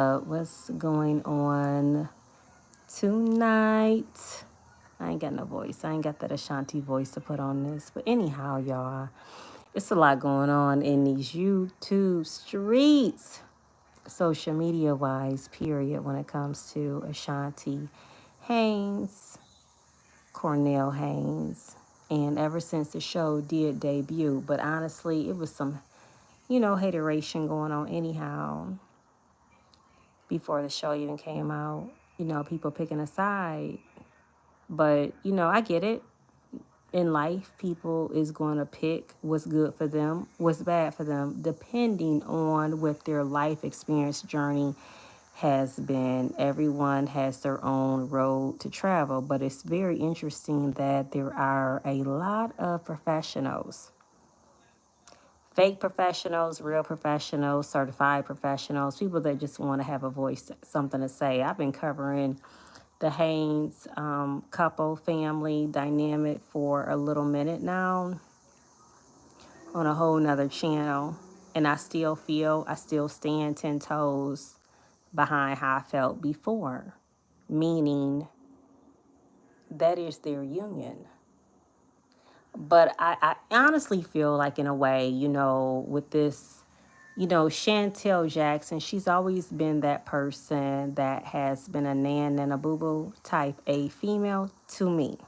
What's going on tonight? I ain't got no voice. I ain't got that Ashanti voice to put on this. But anyhow, y'all, it's a lot going on in these YouTube streets, social media wise, period, when it comes to Ashanti Haynes, Cornell Haynes. And ever since the show did debut, but honestly, it was some, hateration going on anyhow before the show even came out. People picking a side. But, I get it. In life, people is going to pick what's good for them, what's bad for them, depending on what their life experience journey has been. Everyone has their own road to travel, but it's very interesting that there are a lot of professionals, fake professionals, real professionals, certified professionals, people that just want to have a voice, something to say. I've been covering the Haynes couple family dynamic for a little minute now on a whole nother channel. And I still stand 10 toes behind how I felt before, meaning that is their union. But I honestly feel like, in a way, with this, Chantel Jackson, she's always been that person that has been a nan and a boo boo type A female to me.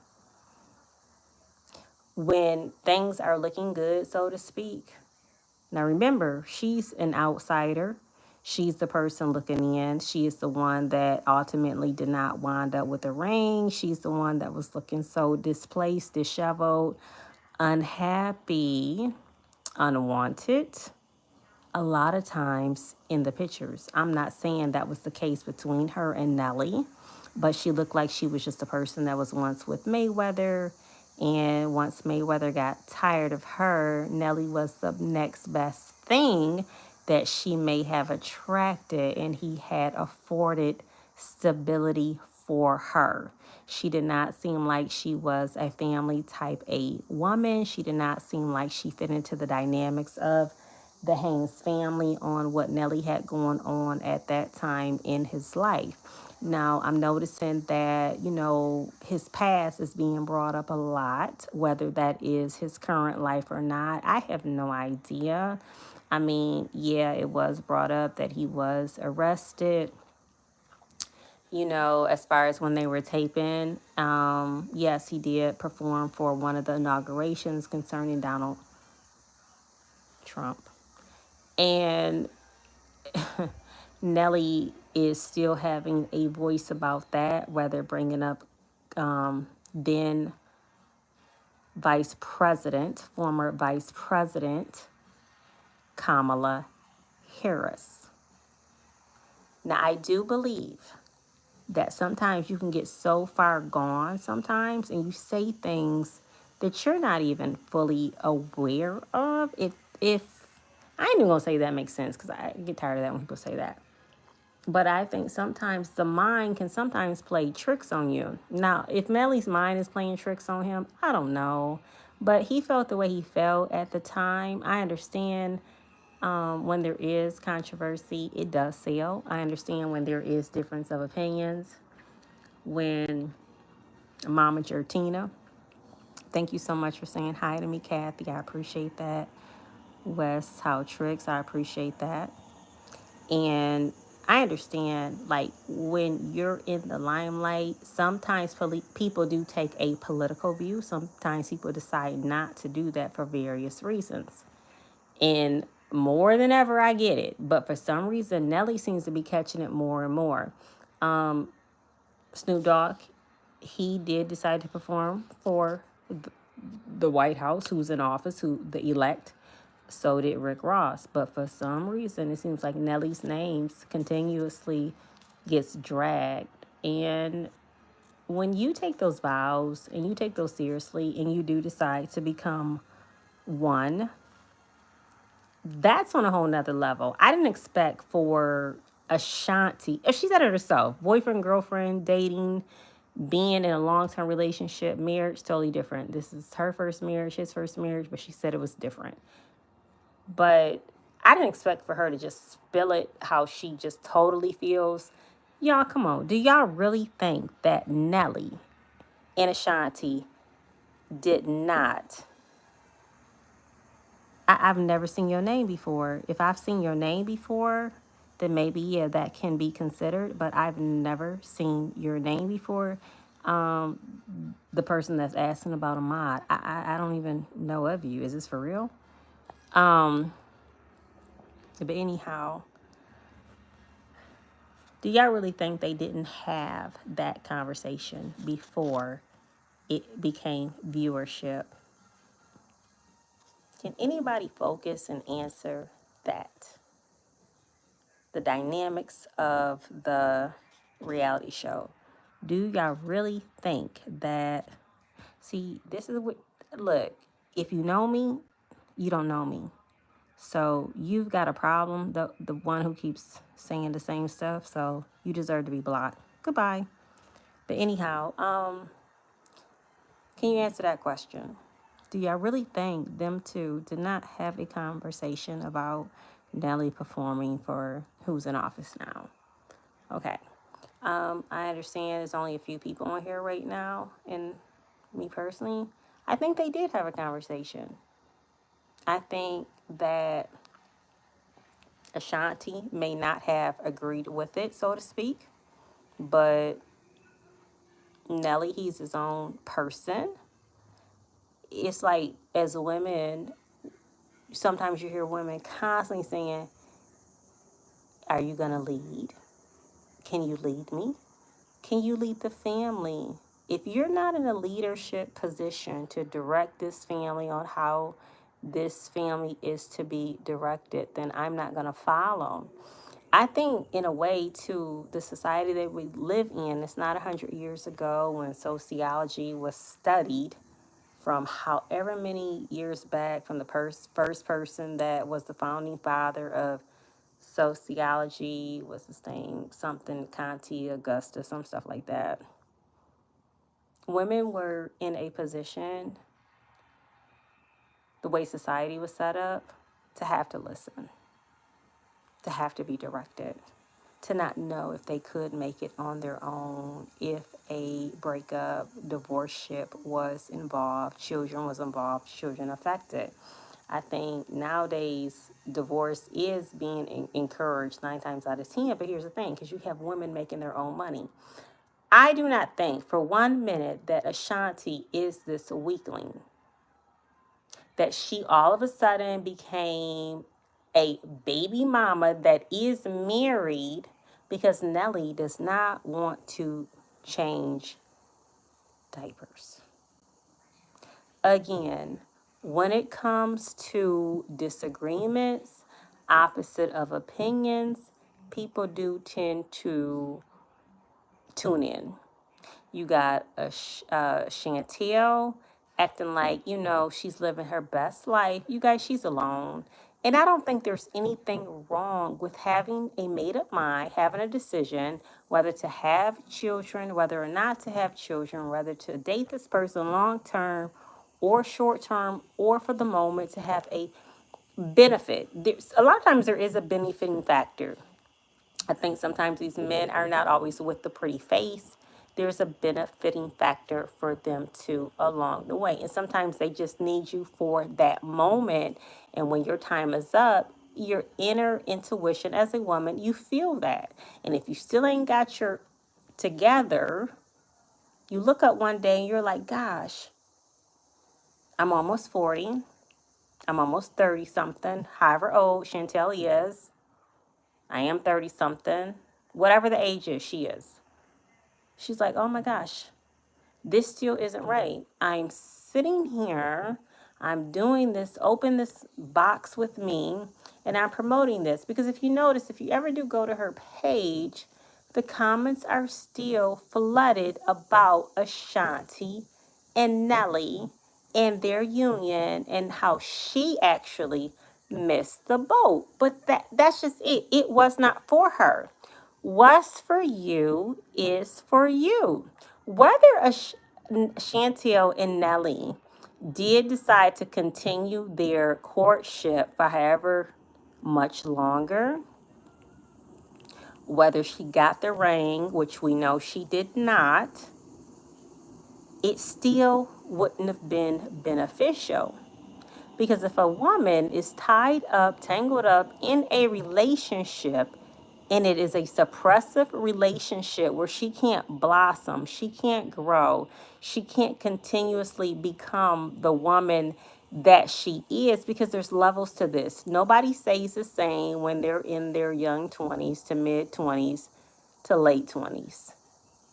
When things are looking good, so to speak. Now remember, she's an outsider. She's the person looking in. She is the one that ultimately did not wind up with a ring. She's the one that was looking so displaced, disheveled, unhappy, unwanted. A lot of times in the pictures. I'm not saying that was the case between her and Nelly, but she looked like she was just a person that was once with Mayweather. And once Mayweather got tired of her, Nelly was the next best thing that she may have attracted, and he had afforded stability for her. She did not seem like she was a family type A woman. She did not seem like she fit into the dynamics of the Haynes family on what Nelly had going on at that time in his life. Now, I'm noticing that, his past is being brought up a lot, whether that is his current life or not. I have no idea. I mean, yeah, it was brought up that he was arrested, as far as when they were taping. Yes, he did perform for one of the inaugurations concerning Donald Trump. And Nelly is still having a voice about that, whether bringing up then Vice President, former Vice President Kamala Harris. Now, I do believe that sometimes you can get so far gone sometimes and you say things that you're not even fully aware of. If I ain't even gonna say that makes sense, because I get tired of that when people say that. But I think sometimes the mind can sometimes play tricks on you. Now, if Melly's mind is playing tricks on him, I don't know. But he felt the way he felt at the time. I understand when there is controversy, it does sell. I understand when there is difference of opinions. When Mama Gertina, thank you so much for saying hi to me, Kathy. I appreciate that. West How Tricks, I appreciate that. And I understand, like, when you're in the limelight, sometimes people do take a political view. Sometimes people decide not to do that for various reasons. And more than ever, I get it. But for some reason, Nelly seems to be catching it more and more. Snoop Dogg, he did decide to perform for the White House, who's in office, who the elect. So did Rick Ross. But for some reason, it seems like Nelly's names continuously gets dragged. And when you take those vows and you take those seriously and you do decide to become one, that's on a whole nother level. I didn't expect for Ashanti, if she said it herself, boyfriend, girlfriend, dating, being in a long-term relationship, marriage, totally different. This is her first marriage, his first marriage, but she said it was different. But I didn't expect for her to just spill it how she just totally feels. Y'all, come on. Do y'all really think that Nelly and Ashanti did not? I've never seen your name before. If I've seen your name before, then maybe, yeah, that can be considered. But I've never seen your name before. The person that's asking about a mod, I don't even know of you. Is this for real? Um, but anyhow, do y'all really think they didn't have that conversation before it became viewership? Can anybody focus and answer that? The dynamics of the reality show. Do y'all really think that? See, this is what, look, if you know me, you don't know me. So you've got a problem, the one who keeps saying the same stuff, so you deserve to be blocked. Goodbye. But anyhow, can you answer that question? Do y'all really think them two did not have a conversation about Nelly performing for who's in office now? Okay. I understand there's only a few people on here right now, and me personally, I think they did have a conversation. I think that Ashanti may not have agreed with it, so to speak, but Nelly, he's his own person. It's like, as women, sometimes you hear women constantly saying, are you going to lead? Can you lead me? Can you lead the family? If you're not in a leadership position to direct this family on how this family is to be directed, then I'm not going to follow. I think, in a way, too, the society that we live in, it's not 100 years ago when sociology was studied from however many years back, from the first person that was the founding father of sociology, was his name, something, Conti, Augusta, some stuff like that. Women were in a position, the way society was set up, to have to listen, to have to be directed, to not know if they could make it on their own, if a breakup, divorceship was involved, children was involved, children affected. I think nowadays divorce is being encouraged 9 times out of 10, but here's the thing, because you have women making their own money. I do not think for 1 minute that Ashanti is this weakling, that she all of a sudden became a baby mama that is married because Nelly does not want to change diapers. Again, when it comes to disagreements, opposite of opinions, people do tend to tune in. You got a Chantel acting like, she's living her best life. You guys, she's alone. And I don't think there's anything wrong with having a made up mind, having a decision whether to have children, whether or not to have children, whether to date this person long term or short term, or for the moment to have a benefit. A lot of times there is a benefiting factor. I think sometimes these men are not always with the pretty face. There's a benefiting factor for them too along the way. And sometimes they just need you for that moment. And when your time is up, your inner intuition as a woman, you feel that. And if you still ain't got your together, you look up one day and you're like, gosh, I'm almost 40. I'm almost 30 something, however old Chantel is. I am 30 something. Whatever the age is, she is. She's like, oh my gosh, this still isn't right. I'm sitting here, I'm doing this, open this box with me, and I'm promoting this. Because if you notice, if you ever do go to her page, the comments are still flooded about Ashanti and Nelly and their union and how she actually missed the boat. But that's just it. It was not for her. What's for you is for you. Whether Chantel and Nelly did decide to continue their courtship for however much longer. Whether she got the ring, which we know she did not, it still wouldn't have been beneficial. Because if a woman is tied up, tangled up in a relationship, and it is a suppressive relationship where she can't blossom, she can't grow, she can't continuously become the woman that she is, because there's levels to this. Nobody stays the same when they're in their young 20s to mid 20s to late 20s,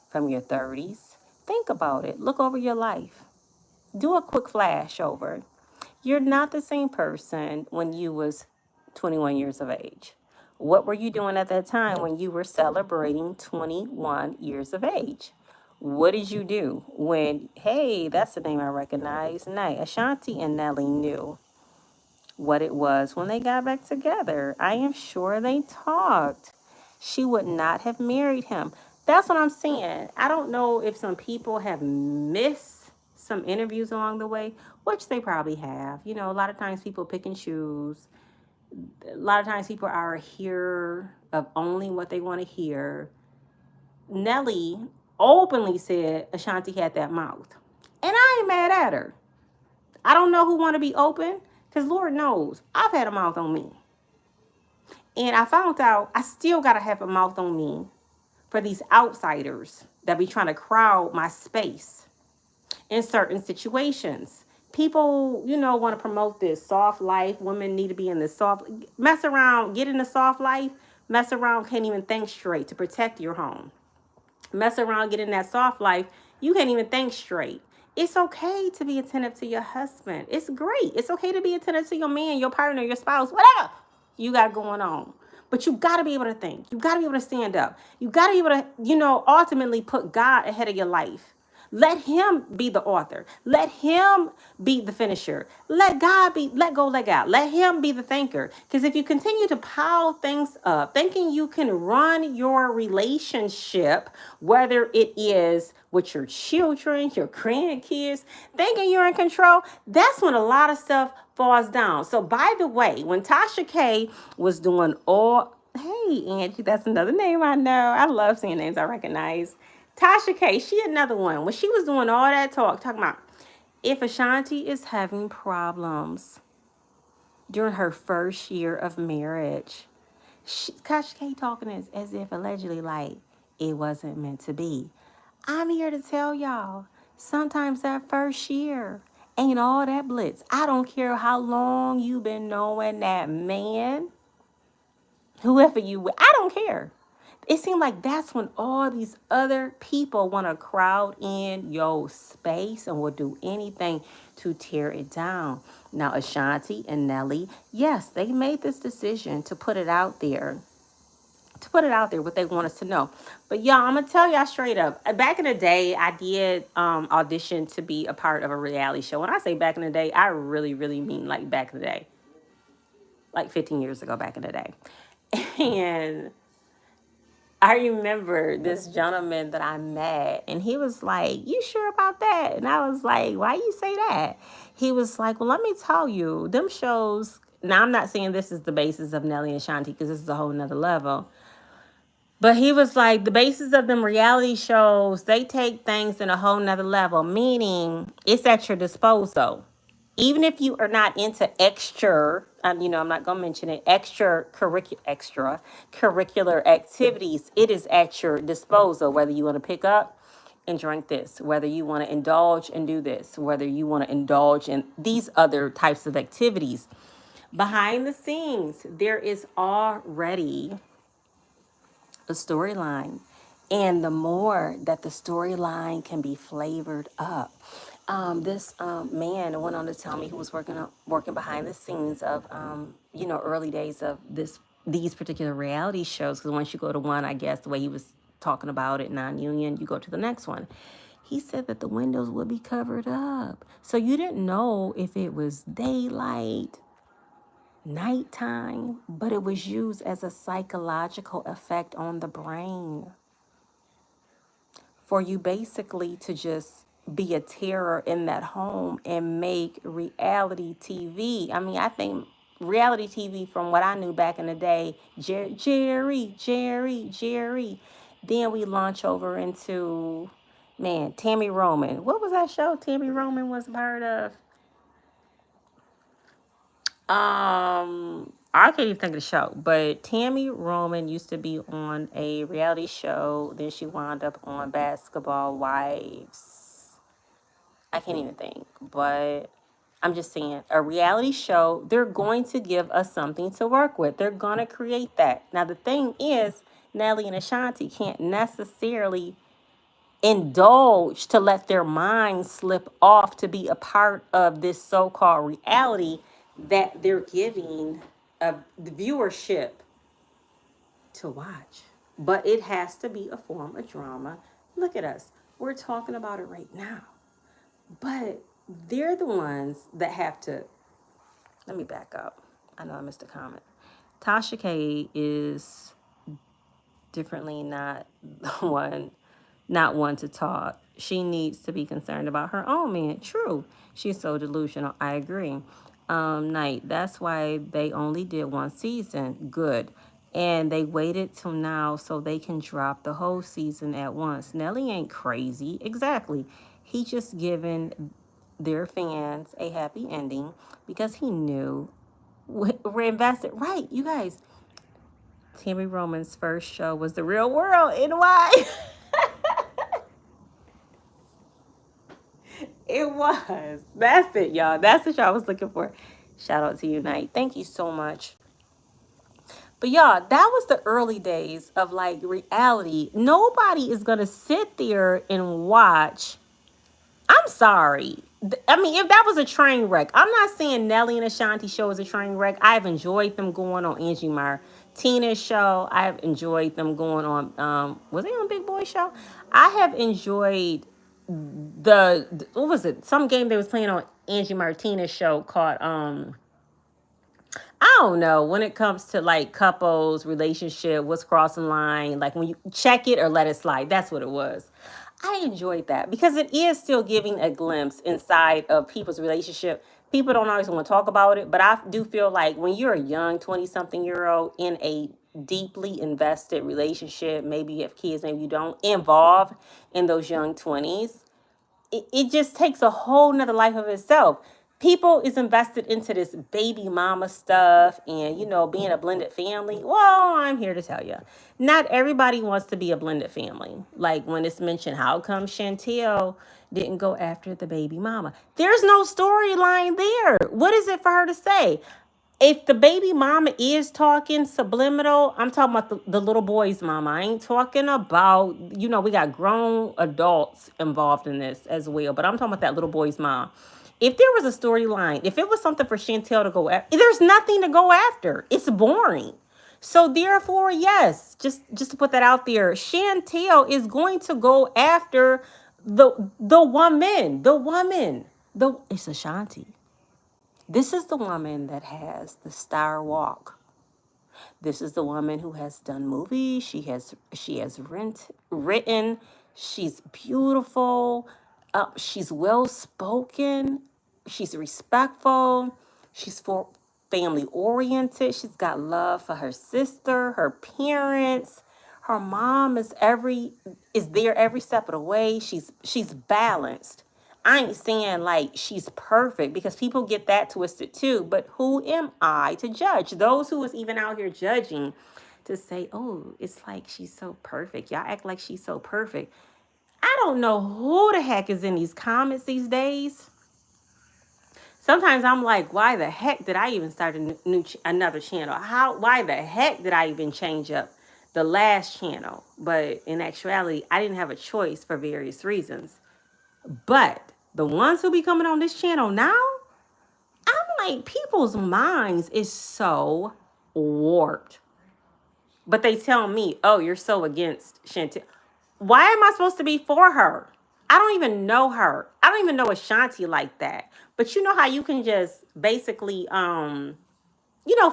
from your 30s. Think about it. Look over your life. Do a quick flash over. You're not the same person when you was 21 years of age. What were you doing at that time when you were celebrating 21 years of age? What did you do when, hey, that's the name I recognize. Nay, Ashanti and Nelly knew what it was when they got back together. I am sure they talked. She would not have married him. That's what I'm saying. I don't know if some people have missed some interviews along the way, which they probably have. You know, a lot of times people pick and choose. A lot of times people are here of only what they want to hear. Nelly openly said Ashanti had that mouth. And I ain't mad at her. I don't know who want to be open, because Lord knows I've had a mouth on me. And I found out I still got to have a mouth on me for these outsiders that be trying to crowd my space in certain situations. People, you know, want to promote this soft life. Women need to be in this soft, mess around, get in the soft life, mess around, can't even think straight to protect your home. Mess around, get in that soft life, you can't even think straight. It's okay to be attentive to your husband. It's great. It's okay to be attentive to your man, your partner, your spouse, whatever you got going on. But you got to be able to think. You got to be able to stand up. You got to be able to, ultimately put God ahead of your life. Let him be the author. Let him be the finisher. Let God be, let go, let God. Let him be the thinker. Because if you continue to pile things up, thinking you can run your relationship, whether it is with your children, your grandkids, thinking you're in control, that's when a lot of stuff falls down. So by the way, when Tasha K was doing all, hey, Angie, that's another name I know. I love seeing names I recognize. Tasha K, she another one. When she was doing all that talking about if Ashanti is having problems during her first year of marriage, Tasha K talking as if allegedly like it wasn't meant to be. I'm here to tell y'all, sometimes that first year ain't all that blitz. I don't care how long you've been knowing that man, whoever you, I don't care. It seemed like that's when all these other people want to crowd in your space and will do anything to tear it down. Now, Ashanti and Nelly, yes, they made this decision to put it out there. To put it out there, what they want us to know. But y'all, I'm gonna tell y'all straight up. Back in the day, I did audition to be a part of a reality show. When I say back in the day, I really, really mean like back in the day, like 15 years ago, back in the day. And I remember this gentleman that I met, and he was like, "You sure about that?" And I was like, "Why you say that?" He was like, "Well, let me tell you, them shows." Now, I'm not saying this is the basis of Nelly and Shanti, because this is a whole nother level. But he was like, the basis of them reality shows, they take things in a whole nother level, meaning it's at your disposal. Even if you are not into extra, I'm not going to mention it, extra curricular activities, it is at your disposal, whether you want to pick up and drink this, whether you want to indulge and do this, whether you want to indulge in these other types of activities. Behind the scenes, there is already a storyline. And the more that the storyline can be flavored up. This man went on to tell me, who was working behind the scenes of early days of these particular reality shows. Because once you go to one, I guess the way he was talking about it, non-union, you go to the next one. He said that the windows would be covered up, so you didn't know if it was daylight, nighttime, but it was used as a psychological effect on the brain for you basically to just be a terror in that home and make reality TV. I mean, I think reality TV from what I knew back in the day. Jerry. Then we launch over into, man, Tammy Roman. What was that show Tammy Roman was a part of? I can't even think of the show, but Tammy Roman used to be on a reality show. Then she wound up on Basketball Wives. I can't even think, but I'm just saying, a reality show, they're going to give us something to work with. They're going to create that. Now, the thing is, Nelly and Ashanti can't necessarily indulge to let their minds slip off to be a part of this so-called reality that they're giving the viewership to watch. But it has to be a form of drama. Look at us. We're talking about it right now. But they're the ones that have to. Let me back up. I know I missed a comment. Tasha K is differently not one to talk. She needs to be concerned about her own man. True. She's so delusional. I agree. Night. That's why they only did one season. Good. And they waited till now so they can drop the whole season at once. Nelly ain't crazy. Exactly. He just given their fans a happy ending because he knew we're invested. Right, you guys. Tammy Roman's first show was The Real World. And why? It was. That's it, y'all. That's the show I was looking for. Shout out to you, Night. Thank you so much. But y'all, that was the early days of like reality. Nobody is gonna sit there and watch. I'm sorry. I mean, if that was a train wreck, I'm not saying Nelly and Ashanti show is a train wreck. I've enjoyed them going on Angie Martinez's show. I've enjoyed them going on. Was they on Big Boy show? I have enjoyed what was it? Some game they was playing on Angie Martinez's show called I don't know, when it comes to like couples, relationship, what's crossing line, like when you check it or let it slide. That's what it was. I enjoyed that because it is still giving a glimpse inside of people's relationship. People don't always want to talk about it, but I do feel like when you're a young 20-something-year-old in a deeply invested relationship, maybe you have kids, maybe you don't, involved in those young 20s, it just takes a whole nother life of itself. People is invested into this baby mama stuff and, being a blended family. Well, I'm here to tell you, not everybody wants to be a blended family. Like when it's mentioned, how come Chantel didn't go after the baby mama? There's no storyline there. What is it for her to say? If the baby mama is talking subliminal, I'm talking about the little boy's mama. I ain't talking about, we got grown adults involved in this as well, but I'm talking about that little boy's mom. If there was a storyline, if it was something for Chantel to go after, there's nothing to go after. It's boring. So therefore, yes, just to put that out there, Chantel is going to go after the woman, it's Ashanti. This is the woman that has the star walk. This is the woman who has done movies. She has written. She's beautiful. She's well spoken. She's respectful. She's for family oriented. She's got love for her sister, her parents. Her mom is there every step of the way. She's balanced. I ain't saying like she's perfect because people get that twisted too. But who am I to judge? Those who is even out here judging to say, oh, it's like she's so perfect. Y'all act like she's so perfect. I don't know who the heck is in these comments these days. Sometimes I'm like, why the heck did I even start another channel? Why the heck did I even change up the last channel? But in actuality, I didn't have a choice for various reasons. But the ones who be coming on this channel now, I'm like, people's minds is so warped. But they tell me, oh, you're so against Chantel. Why am I supposed to be for her? I don't even know her. I don't even know Ashanti like that. But you know how you can just basically,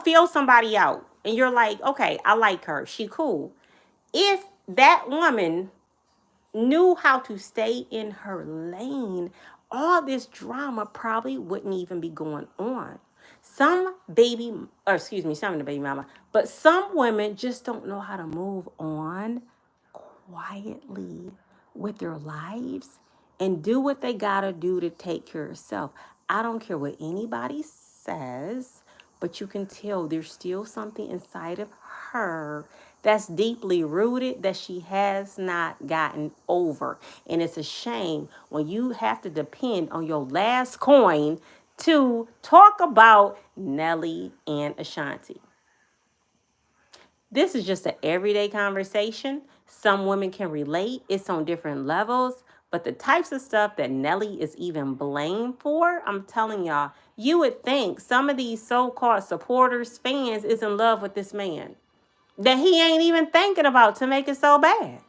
feel somebody out. And you're like, okay, I like her. She cool. If that woman knew how to stay in her lane, all this drama probably wouldn't even be going on. Some some baby mama, but some women just don't know how to move on quietly with their lives and do what they gotta do to take care of self. I don't care what anybody says, but you can tell there's still something inside of her that's deeply rooted that she has not gotten over. And it's a shame when you have to depend on your last coin to talk about Nelly and Ashanti. This is just an everyday conversation. Some women can relate. It's on different levels. But the types of stuff that Nelly is even blamed for, I'm telling y'all, you would think some of these so-called supporters, fans, is in love with this man that he ain't even thinking about to make it so bad.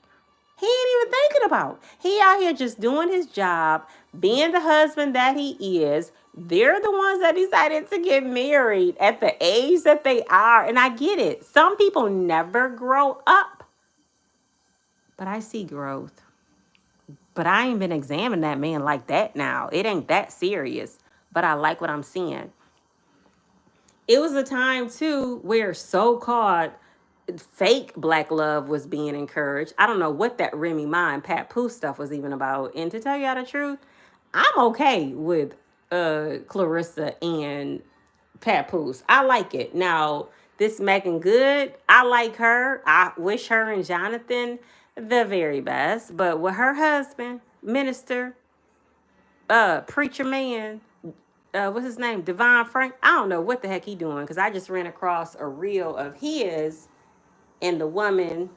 He ain't even thinking about. He out here just doing his job, being the husband that he is. They're the ones that decided to get married at the age that they are. And I get it. Some people never grow up. But I see growth. But I ain't been examining that man like that now. It ain't that serious. But I like what I'm seeing. It was a time too where so-called fake black love was being encouraged. I don't know what that Remy Ma and Pat Pooh stuff was even about. And to tell y'all the truth, I'm okay with Clarissa and Pat Pooh's. I like it. Now, this Megan Good, I like her. I wish her and Jonathan the very best. But with her husband, minister, preacher man, what's his name? Devon Frank. I don't know what the heck he doing because I just ran across a reel of his and the woman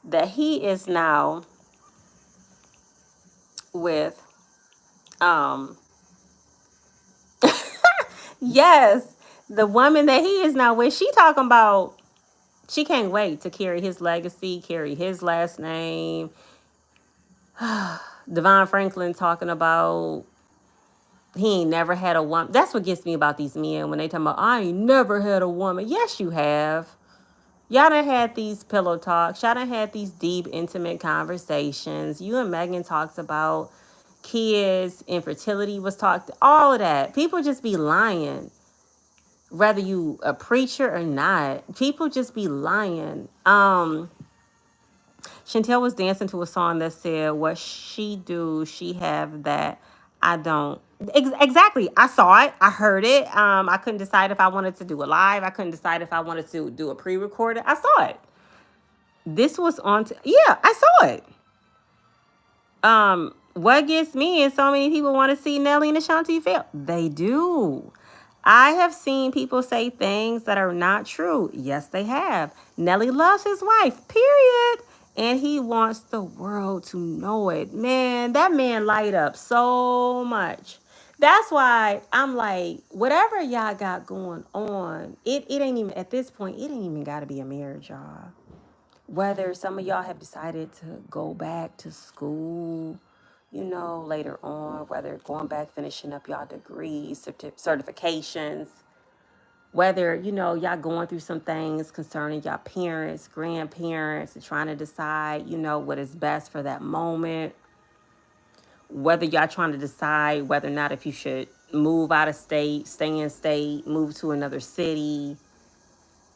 that he is now with. Um, yes, the woman that he is now with. She talking about she can't wait to carry his legacy, carry his last name. Devon Franklin talking about he ain't never had a woman. That's what gets me about these men when they talking about I ain't never had a woman. Yes, you have. Y'all done had these pillow talks. Y'all done had these deep, intimate conversations. You and Megan talks about kids, infertility was talked, all of that. People just be lying, whether you a preacher or not. People just be lying. Chantel was dancing to a song that said, "What she do, she have that I don't." Exactly. I saw it. I heard it. I couldn't decide if I wanted to do a live. I couldn't decide if I wanted to do a pre-recorded. I saw it. This was on. Yeah, I saw it. What gets me is so many people want to see Nelly and Ashanti fail. They do. I have seen people say things that are not true. Yes, they have. Nelly loves his wife, period. And he wants the world to know it. Man, that man light up so much. That's why I'm like, whatever y'all got going on, it ain't even, at this point, it ain't even got to be a marriage, y'all. Whether some of y'all have decided to go back to school, later on, whether going back, finishing up y'all degrees, certifications, whether, y'all going through some things concerning y'all parents, grandparents, and trying to decide, what is best for that moment, whether y'all trying to decide whether or not if you should move out of state, stay in state, move to another city,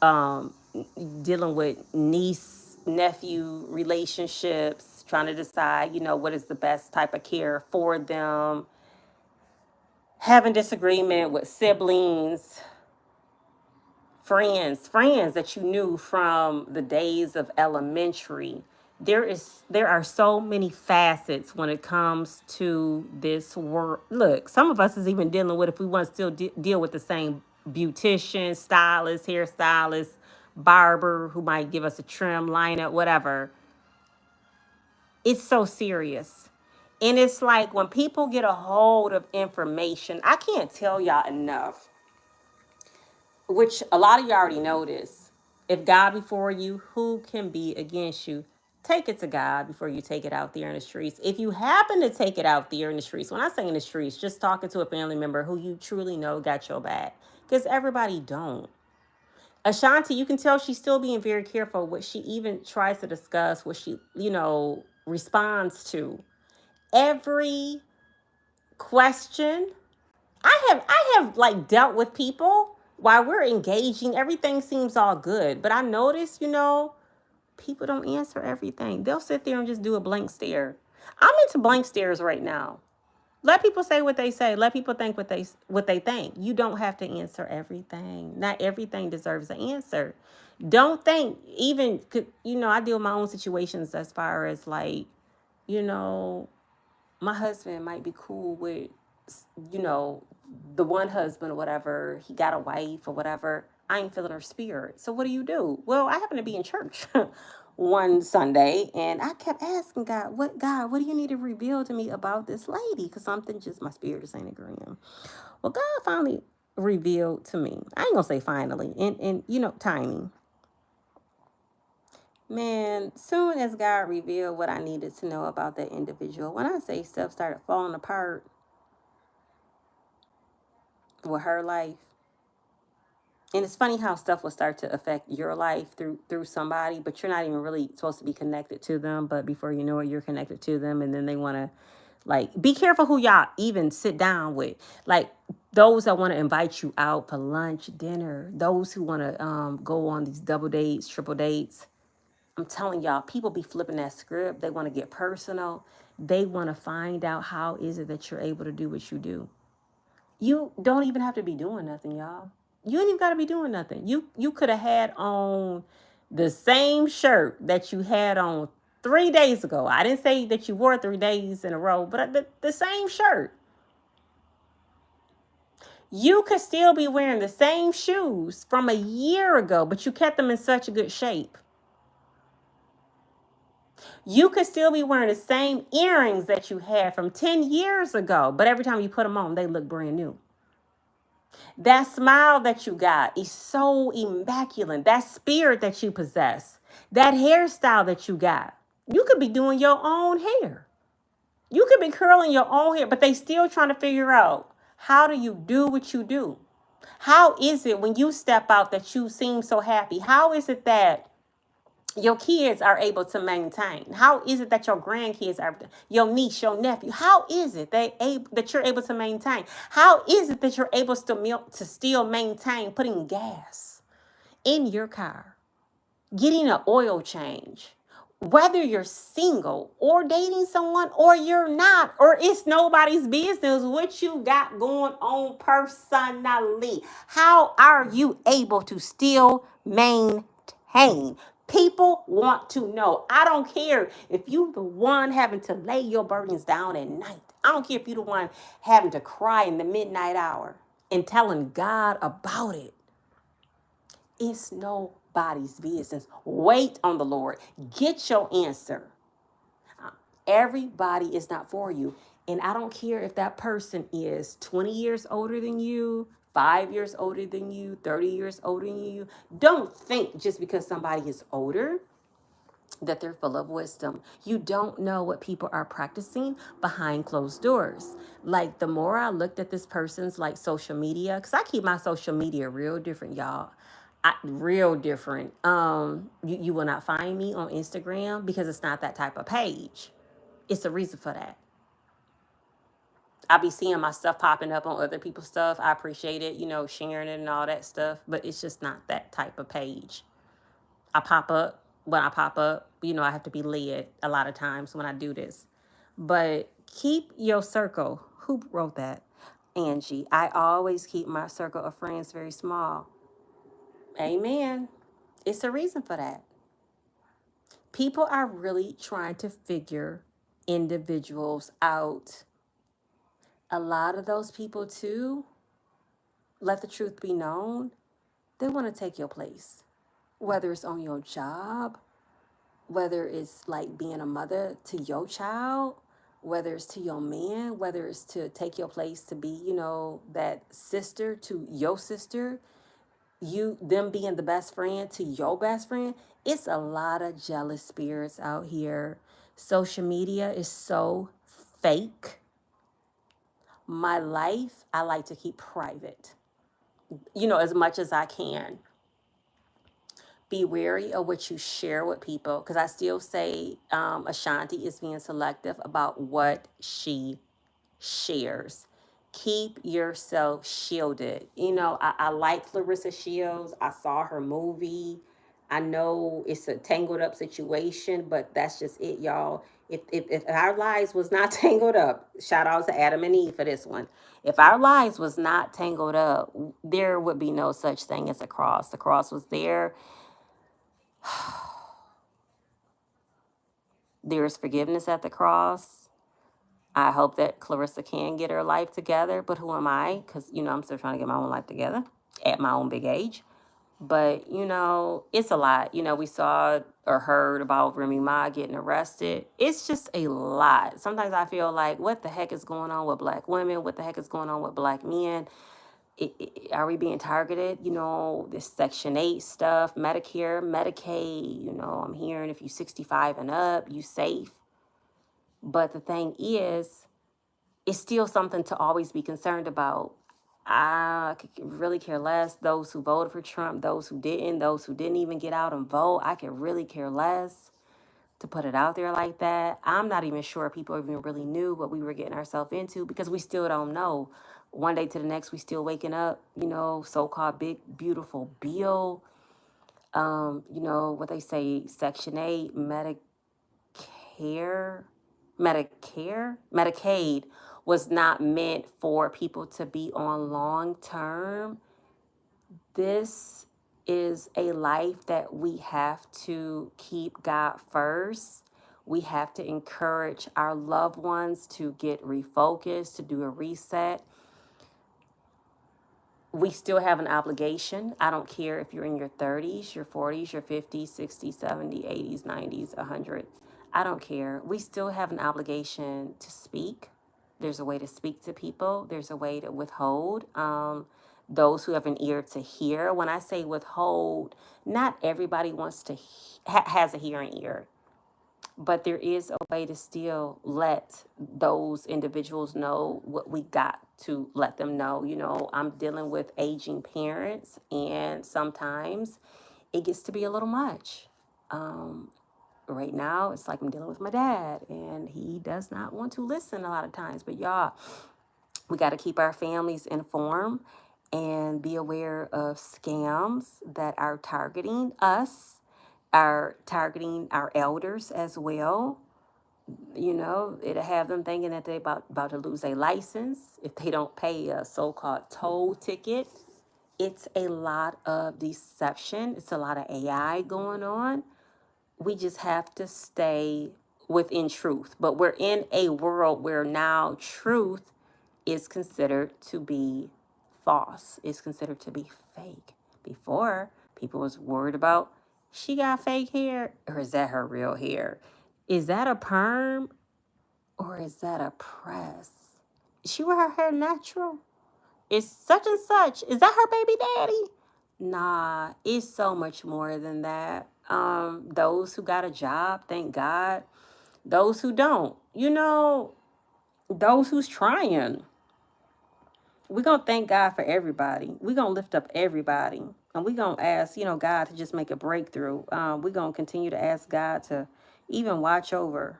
dealing with niece, nephew relationships, trying to decide, what is the best type of care for them, having disagreement with siblings, friends that you knew from the days of elementary. There are so many facets when it comes to this world. Look, some of us is even dealing with, if we want to still deal with the same beautician, stylist, hairstylist, barber who might give us a trim, lineup, whatever. It's so serious. And it's like when people get a hold of information, I can't tell y'all enough, which a lot of y'all already know this. If God before you, who can be against you? Take it to God before you take it out there in the streets. If you happen to take it out there in the streets, when I say in the streets, just talking to a family member who you truly know got your back. Because everybody don't. Ashanti, you can tell she's still being very careful what she even tries to discuss, what she, responds to. Every question I have like dealt with people while we're engaging. Everything seems all good, but I notice, people don't answer everything. They'll sit there and just do a blank stare. I'm into blank stares right now. Let people say what they say. Let people think what they think. You don't have to answer everything. Not everything deserves an answer. Don't think even I deal with my own situations as far as like, you know, my husband might be cool with, you know, the one husband or whatever. He got a wife or whatever. I ain't feeling her spirit. So what do? Well, I happen to be in church one Sunday, and I kept asking God, what do you need to reveal to me about this lady? Because something just, my spirit just ain't agreeing. Well, God finally revealed to me. I ain't gonna say finally, and timing. Man, soon as God revealed what I needed to know about that individual, when I say stuff started falling apart with her life, and it's funny how stuff will start to affect your life through somebody, but you're not even really supposed to be connected to them. But before you know it, you're connected to them, and then they want to, like, be careful who y'all even sit down with. Like those that want to invite you out for lunch, dinner, those who want to go on these double dates, triple dates. I'm telling y'all, people be flipping that script. They want to get personal. They want to find out how is it that you're able to do what you do. You don't even have to be doing nothing, y'all. You ain't even got to be doing nothing. You could have had on the same shirt that you had on 3 days ago. I didn't say that you wore 3 days in a row, but the same shirt. You could still be wearing the same shoes from a year ago, but you kept them in such a good shape. You could still be wearing the same earrings that you had from 10 years ago, but every time you put them on, they look brand new. That smile that you got is so immaculate. That spirit that you possess, that hairstyle that you got. You could be doing your own hair. You could be curling your own hair, but they still trying to figure out, how do you do what you do? How is it when you step out that you seem so happy? How is it that your kids are able to maintain? How is it that your grandkids are, your niece, your nephew? How is it that you're able to maintain? How is it that you're able to still maintain putting gas in your car, getting an oil change? Whether you're single or dating someone or you're not, or it's nobody's business what you got going on personally. How are you able to still maintain? People want to know. I don't care if you the one having to lay your burdens down at night. I don't care if you the one having to cry in the midnight hour and telling God about it. It's nobody's business. Wait on the Lord. Get your answer. Everybody is not for you. And I don't care if that person is 20 years older than you, 5 years older than you, 30 years older than you. Don't think just because somebody is older that they're full of wisdom. You don't know what people are practicing behind closed doors. Like the more I looked at this person's like social media, because I keep my social media real different, y'all. Real different. You will not find me on Instagram because it's not that type of page. It's a reason for that. I be seeing my stuff popping up on other people's stuff. I appreciate it, sharing it and all that stuff, but it's just not that type of page. I pop up when I pop up. I have to be led a lot of times when I do this. But keep your circle. Who wrote that? Angie. I always keep my circle of friends very small. Amen. It's a reason for that. People are really trying to figure individuals out. A lot of those people, too, let the truth be known, they want to take your place. Whether it's on your job, whether it's like being a mother to your child, whether it's to your man, whether it's to take your place to be, that sister to your sister, them being the best friend to your best friend. It's a lot of jealous spirits out here. Social media is so fake. My life, I like to keep private, as much as I can. Be wary of what you share with people, because I still say Ashanti is being selective about what she shares. Keep yourself shielded. You know, I like Clarissa Shields. I saw her movie. I know it's a tangled up situation, but that's just it, y'all. If our lives was not tangled up, shout out to Adam and Eve for this one. If our lives was not tangled up, there would be no such thing as a cross. The cross was there. There is forgiveness at the cross. I hope that Clarissa can get her life together, but who am I? Because, you know, I'm still trying to get my own life together at my own big age. But, you know, it's a lot. You know, we saw or heard about Remy Ma getting arrested. It's just a lot. Sometimes I feel like, what the heck is going on with black women? What the heck is going on with black men? Are we being targeted? You know, this Section 8 stuff, Medicare, Medicaid. You know, I'm hearing if you're 65 and up, you safe. But the thing is, it's still something to always be concerned about. I could really care less. Those who voted for Trump, those who didn't even get out and vote, I could really care less to put it out there like that. I'm not even sure people even really knew what we were getting ourselves into because we still don't know. One day to the next, we still waking up, you know, so-called big, beautiful bill. You know, what they say, Section 8, Medicare, Medicaid was not meant for people to be on long term. This is a life that we have to keep God first. We have to encourage our loved ones to get refocused, to do a reset. We still have an obligation. I don't care if you're in your 30s, your 40s, your 50s, 60s, 70s, 80s, 90s, 100. I don't care. We still have an obligation to speak. There's a way to speak to people. There's a way to withhold. Those who have an ear to hear. When I say withhold, not everybody wants to has a hearing ear, but there is a way to still let those individuals know what we got to let them know. You know, I'm dealing with aging parents, and sometimes it gets to be a little much. Right now, it's like I'm dealing with my dad, and he does not want to listen a lot of times. But y'all, we got to keep our families informed and be aware of scams that are targeting us, are targeting our elders as well. You know, it'll have them thinking that they about to lose a license if they don't pay a so-called toll ticket. It's a lot of deception. It's a lot of AI going on. We just have to stay within truth. But we're in a world where now truth is considered to be false. It's considered to be fake. Before, people was worried about, she got fake hair, or is that her real hair? Is that a perm or is that a press? She wear her hair natural? Is such and such, is that her baby daddy? Nah, it's so much more than that. Those who got a job, thank God. Those who don't, you know, those who's trying, we're going to thank God for everybody. We're going to lift up everybody. And we're going to ask, you know, God to just make a breakthrough. We're going to continue to ask God to even watch over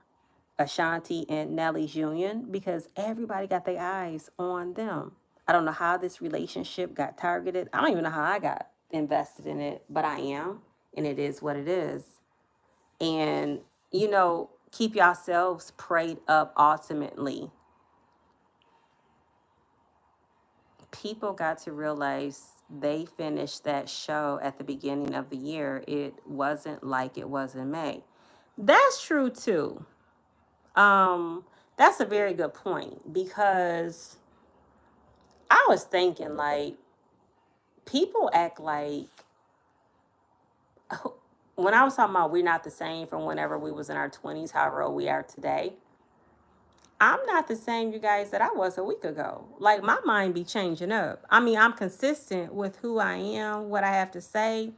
Ashanti and Nelly's union because everybody got their eyes on them. I don't know how this relationship got targeted. I don't even know how I got invested in it, but I am. And it is what it is. And, you know, keep yourselves prayed up ultimately. People got to realize they finished that show at the beginning of the year. It wasn't like it was in May. That's true too. That's a very good point because I was thinking like people act like when I was talking about we're not the same from whenever we was in our 20s, how old we are today. I'm not the same, you guys, that I was a week ago. Like my mind be changing up. I mean, I'm consistent with who I am, what I have to say,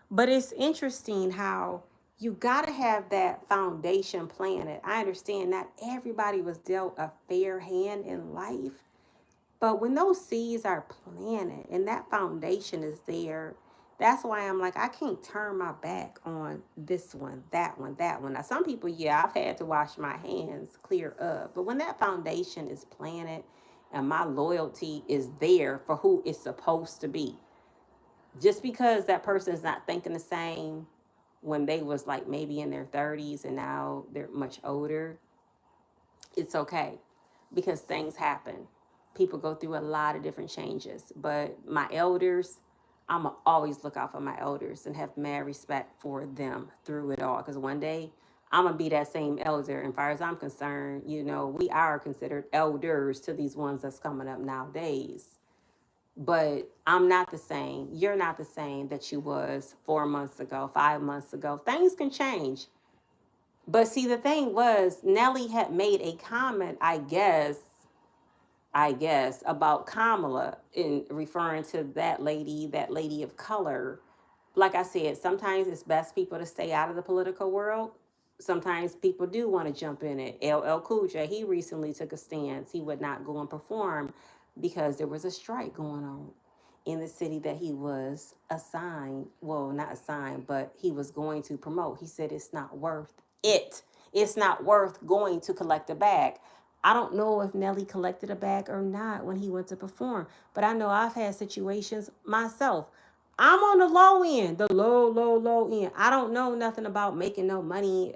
but it's interesting how you got to have that foundation planted. I understand not everybody was dealt a fair hand in life, but when those seeds are planted and that foundation is there, that's why I'm like, I can't turn my back on this one, that one, that one. Now, some people, yeah, I've had to wash my hands clear up. But when that foundation is planted and my loyalty is there for who it's supposed to be. Just because that person is not thinking the same when they was like maybe in their 30s and now they're much older, it's okay, because things happen. People go through a lot of different changes. But my elders, I'ma always look out for my elders and have mad respect for them through it all. Because one day I'm gonna be that same elder. And as far as I'm concerned, we are considered elders to these ones that's coming up nowadays. But I'm not the same. You're not the same that you was 4 months ago, 5 months ago. Things can change. But see, the thing was, Nelly had made a comment, I guess, about Kamala in referring to that lady of color. Like I said, sometimes it's best people to stay out of the political world. Sometimes people do want to jump in it. LL Cool J, he recently took a stance. He would not go and perform because there was a strike going on in the city that he was assigned. Well, not assigned, but he was going to promote. He said it's not worth it. It's not worth going to collect a bag. I don't know if Nelly collected a bag or not when he went to perform, but I know I've had situations myself. I'm on the low end, the low, low, low end. I don't know nothing about making no money,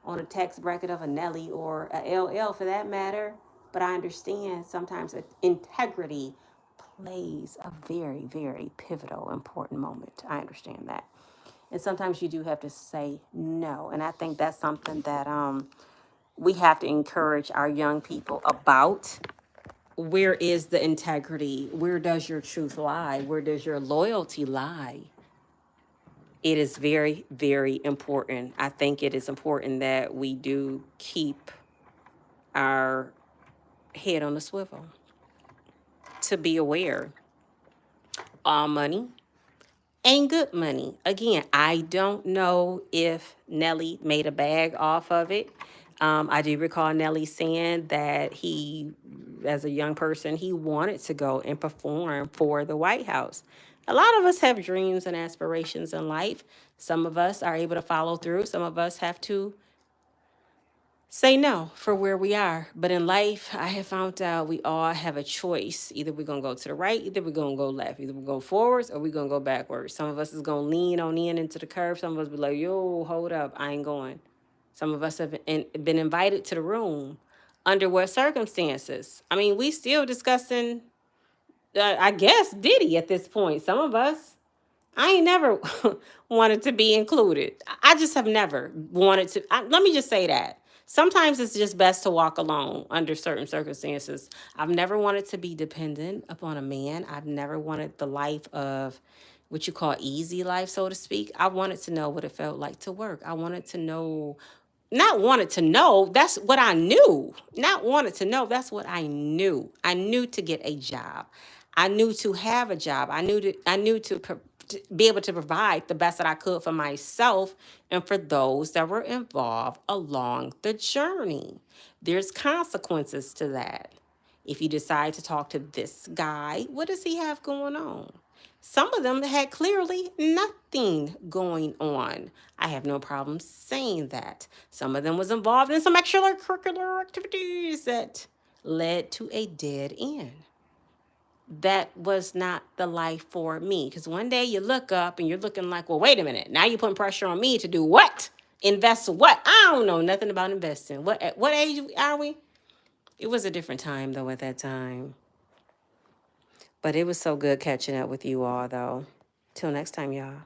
on a tax bracket of a Nelly or a LL for that matter. But I understand sometimes integrity plays a very, very pivotal, important moment. I understand that. And sometimes you do have to say no. And I think that's something that we have to encourage our young people about. Where is the integrity? Where does your truth lie? Where does your loyalty lie? It is very, very important. I think it is important that we do keep our head on the swivel, to be aware. All money ain't good money. Again, I don't know if Nelly made a bag off of it. I do recall Nelly saying that he, as a young person, he wanted to go and perform for the White House. A lot of us have dreams and aspirations in life. Some of us are able to follow through. Some of us have to say no for where we are. But in life, I have found out we all have a choice. Either we're going to go to the right, either we're going to go left. Either we're going forwards or we're going to go backwards. Some of us is going to lean on in into the curve. Some of us be like, yo, hold up, I ain't going. Some of us have been invited to the room. Under what circumstances? I mean, we still discussing, I guess, Diddy at this point. Some of us, I ain't never wanted to be included. I just have never wanted to. Let me just say that. Sometimes it's just best to walk alone under certain circumstances. I've never wanted to be dependent upon a man. I've never wanted the life of what you call easy life, so to speak. I wanted to know what it felt like to work. I wanted to know, not wanted to know, that's what I knew. Not wanted to know, that's what I knew. I knew to get a job. I knew to have a job. I knew to be able to provide the best that I could for myself and for those that were involved along the journey. There's consequences to that. If you decide to talk to this guy, what does he have going on? Some of them had clearly nothing going on. I have no problem saying that. Some of them was involved in some extracurricular activities that led to a dead end. That was not the life for me. Because one day you look up and you're looking like, well, wait a minute. Now you're putting pressure on me to do what? Invest what? I don't know nothing about investing. At what age are we? It was a different time, though, at that time. But it was so good catching up with you all, though. Till next time, y'all.